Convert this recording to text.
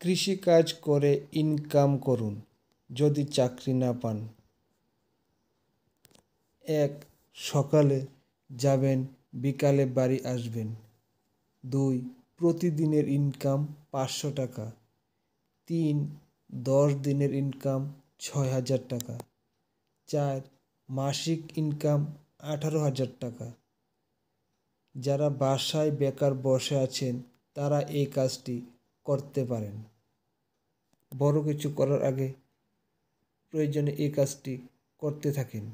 কৃষিকাজ করে ইনকাম করুন যদি চাকরি না পান। 1. সকালে যাবেন, বিকালে বাড়ি আসবেন। 2. প্রতিদিনের ইনকাম 500 টাকা। 3. 10 দিনের ইনকাম 6000 টাকা। 4. মাসিক ইনকাম 18,000 টাকা। যারা বাসায় বেকার বসে আছেন তারা এই কাজটি করতে পারেন। বড় কিছু করার আগে প্রয়োজনে এই কাজটি করতে থাকেন।